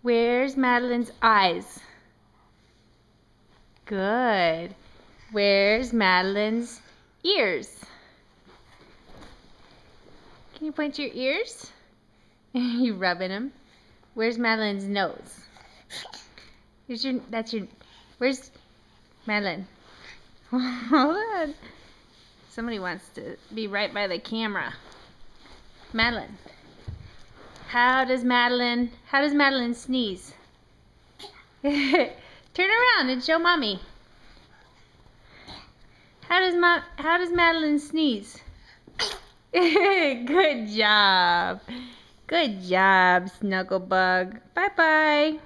Where's Madeline's eyes? Good. Where's Madeline's ears? Can you point to your ears? You rubbing them. Where's Madeline's nose? Where's Madeline? Hold on. Somebody wants to be right by the camera. Madeline. How does Madeline sneeze? Turn around and show mommy. How does Madeline sneeze? Good job. Good job, Snugglebug. Bye-bye.